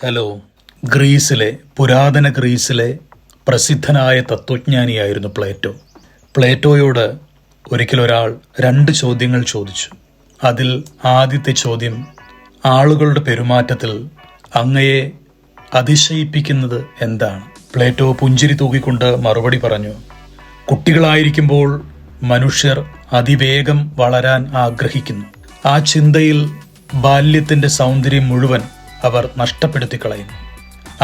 Hello. പുരാതന ഗ്രീസിലെ പ്രസിദ്ധനായ തത്വജ്ഞാനിയായിരുന്നു പ്ലേറ്റോ. പ്ലേറ്റോയോട് ഒരിക്കലൊരാൾ 2 ചോദ്യങ്ങൾ ചോദിച്ചു. അതിൽ ആദ്യത്തെ ചോദ്യം, ആളുകളുടെ പെരുമാറ്റത്തിൽ അങ്ങയെ അതിശയിപ്പിക്കുന്നത് എന്താണ്? പ്ലേറ്റോ പുഞ്ചിരി തൂക്കിക്കൊണ്ട് മറുപടി പറഞ്ഞു, കുട്ടികളായിരിക്കുമ്പോൾ മനുഷ്യർ അതിവേഗം വളരാൻ ആഗ്രഹിക്കുന്നു. ആ ചിന്തയിൽ ബാല്യത്തിന്റെ സൗന്ദര്യം മുഴുവൻ അവർ നഷ്ടപ്പെടുത്തി കളയുന്നു.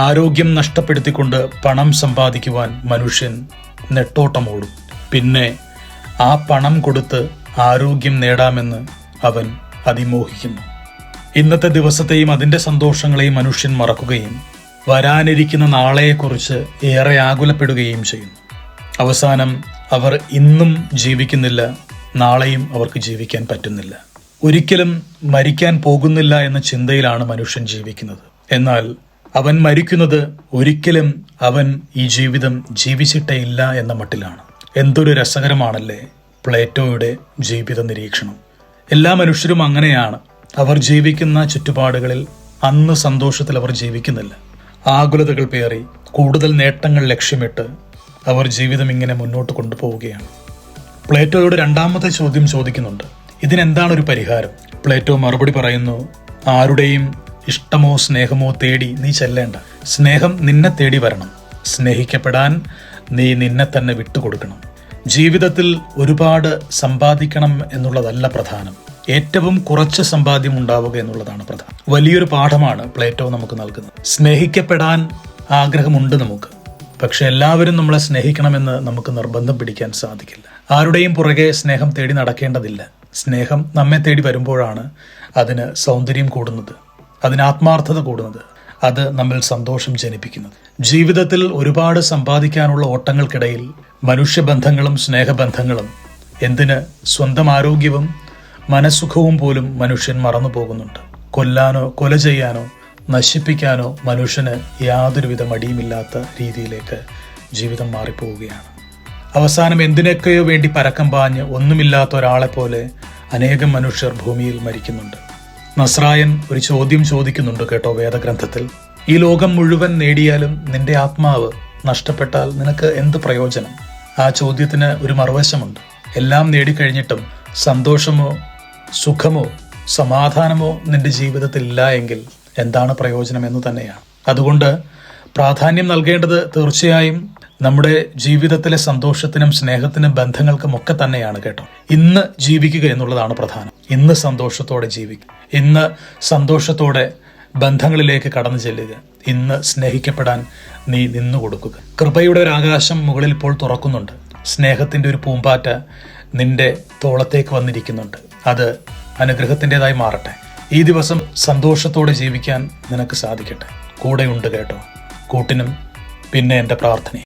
ആരോഗ്യം നഷ്ടപ്പെടുത്തിക്കൊണ്ട് പണം സമ്പാദിക്കുവാൻ മനുഷ്യൻ നെട്ടോട്ടമോടും. പിന്നെ ആ പണം കൊടുത്ത് ആരോഗ്യം നേടാമെന്ന് അവൻ അതിമോഹിക്കുന്നു. ഇന്നത്തെ ദിവസത്തെയും അതിൻ്റെ സന്തോഷങ്ങളെയും മനുഷ്യൻ മറക്കുകയും വരാനിരിക്കുന്ന നാളെയെക്കുറിച്ച് ഏറെ ആകുലപ്പെടുകയും ചെയ്യുന്നു. അവസാനം അവർ ഇന്നും ജീവിക്കുന്നില്ല, നാളെയും അവർക്ക് ജീവിക്കാൻ പറ്റുന്നില്ല. ഒരിക്കലും മരിക്കാൻ പോകുന്നില്ല എന്ന ചിന്തയിലാണ് മനുഷ്യൻ ജീവിക്കുന്നത്. എന്നാൽ അവൻ മരിക്കുന്നത് ഒരിക്കലും അവൻ ഈ ജീവിതം ജീവിച്ചിട്ടേ ഇല്ല എന്ന മട്ടിലാണ്. എന്തൊരു രസകരമാണല്ലേ പ്ലേറ്റോയുടെ ജീവിത നിരീക്ഷണം. എല്ലാ മനുഷ്യരും അങ്ങനെയാണ്. അവർ ജീവിക്കുന്ന ചുറ്റുപാടുകളിൽ അന്ന് സന്തോഷത്തിൽ അവർ ജീവിക്കുന്നില്ല. ആകുലതകൾ പേറി കൂടുതൽ നേട്ടങ്ങൾ ലക്ഷ്യമിട്ട് അവർ ജീവിതം ഇങ്ങനെ മുന്നോട്ട് കൊണ്ടുപോവുകയാണ്. പ്ലേറ്റോയോട് 2ാമത്തെ ചോദ്യം ചോദിക്കുന്നുണ്ട്, ഇതിനെന്താണ് ഒരു പരിഹാരം? പ്ലേറ്റോ മറുപടി പറയുന്നു, ആരുടെയും ഇഷ്ടമോ സ്നേഹമോ തേടി നീ ചെല്ലേണ്ട. സ്നേഹം നിന്നെ തേടി വരണം. സ്നേഹിക്കപ്പെടാൻ നീ നിന്നെ തന്നെ വിട്ടുകൊടുക്കണം. ജീവിതത്തിൽ ഒരുപാട് സമ്പാദിക്കണം എന്നുള്ളതല്ല പ്രധാനം, ഏറ്റവും കുറച്ച് സമ്പാദ്യം ഉണ്ടാവുക എന്നുള്ളതാണ് പ്രധാനം. വലിയൊരു പാഠമാണ് പ്ലേറ്റോ നമുക്ക് നൽകുന്നത്. സ്നേഹിക്കപ്പെടാൻ ആഗ്രഹമുണ്ട് നമുക്ക്, പക്ഷെ എല്ലാവരും നമ്മളെ സ്നേഹിക്കണമെന്ന് നമുക്ക് നിർബന്ധം പിടിക്കാൻ സാധിക്കില്ല. ആരുടെയും പുറകെ സ്നേഹം തേടി നടക്കേണ്ടതില്ല. സ്നേഹം നമ്മെ തേടി വരുമ്പോഴാണ് അതിന് സൗന്ദര്യം കൂടുന്നത്, അതിന് ആത്മാർത്ഥത കൂടുന്നത്, അത് നമ്മിൽ സന്തോഷം ജനിപ്പിക്കുന്നത്. ജീവിതത്തിൽ ഒരുപാട് സമ്പാദിക്കാനുള്ള ഓട്ടങ്ങൾക്കിടയിൽ മനുഷ്യബന്ധങ്ങളും സ്നേഹബന്ധങ്ങളും, എന്തിന് സ്വന്തം ആരോഗ്യവും മനസ്സുഖവും പോലും മനുഷ്യൻ മറന്നു പോകുന്നുണ്ട്. കൊല്ലാനോ കൊല ചെയ്യാനോ നശിപ്പിക്കാനോ മനുഷ്യന് യാതൊരുവിധ മടിയുമില്ലാത്ത രീതിയിലേക്ക് ജീവിതം മാറിപ്പോവുകയാണ്. അവസാനം എന്തിനൊക്കെയോ വേണ്ടി പരക്കം പാഞ്ഞ് ഒന്നുമില്ലാത്ത ഒരാളെ പോലെ അനേകം മനുഷ്യർ ഭൂമിയിൽ മരിക്കുന്നുണ്ട്. നസ്രായൻ ഒരു ചോദ്യം ചോദിക്കുന്നുണ്ട് കേട്ടോ വേദഗ്രന്ഥത്തിൽ, ഈ ലോകം മുഴുവൻ നേടിയാലും നിന്റെ ആത്മാവ് നഷ്ടപ്പെട്ടാൽ നിനക്ക് എന്ത് പ്രയോജനം? ആ ചോദ്യത്തിന് ഒരു മറുവശമുണ്ട്. എല്ലാം നേടിക്കഴിഞ്ഞിട്ടും സന്തോഷമോ സുഖമോ സമാധാനമോ നിന്റെ ജീവിതത്തിൽ ഇല്ല എങ്കിൽ എന്താണ് പ്രയോജനം എന്ന് തന്നെയാണ്. അതുകൊണ്ട് പ്രാധാന്യം നൽകേണ്ടത് തീർച്ചയായും നമ്മുടെ ജീവിതത്തിലെ സന്തോഷത്തിനും സ്നേഹത്തിനും ബന്ധങ്ങൾക്കും ഒക്കെ തന്നെയാണ് കേട്ടോ. ഇന്ന് ജീവിക്കുക എന്നുള്ളതാണ് പ്രധാനം. ഇന്ന് സന്തോഷത്തോടെ ജീവിക്കുക, ഇന്ന് സന്തോഷത്തോടെ ബന്ധങ്ങളിലേക്ക് കടന്നു ചെല്ലുക, ഇന്ന് സ്നേഹിക്കപ്പെടാൻ നീ നിന്നു കൊടുക്കുക. കൃപയുടെ ഒരു ആകാശം മുകളിൽ ഇപ്പോൾ തുറക്കുന്നുണ്ട്. സ്നേഹത്തിന്റെ ഒരു പൂമ്പാറ്റ നിന്റെ തോളത്തേക്ക് വന്നിരിക്കുന്നുണ്ട്. അത് അനുഗ്രഹത്തിൻ്റെതായി മാറട്ടെ. ഈ ദിവസം സന്തോഷത്തോടെ ജീവിക്കാൻ നിനക്ക് സാധിക്കട്ടെ. കൂടെയുണ്ട് കേട്ടോ, കൂട്ടിനും പിന്നെ എൻ്റെ പ്രാർത്ഥന.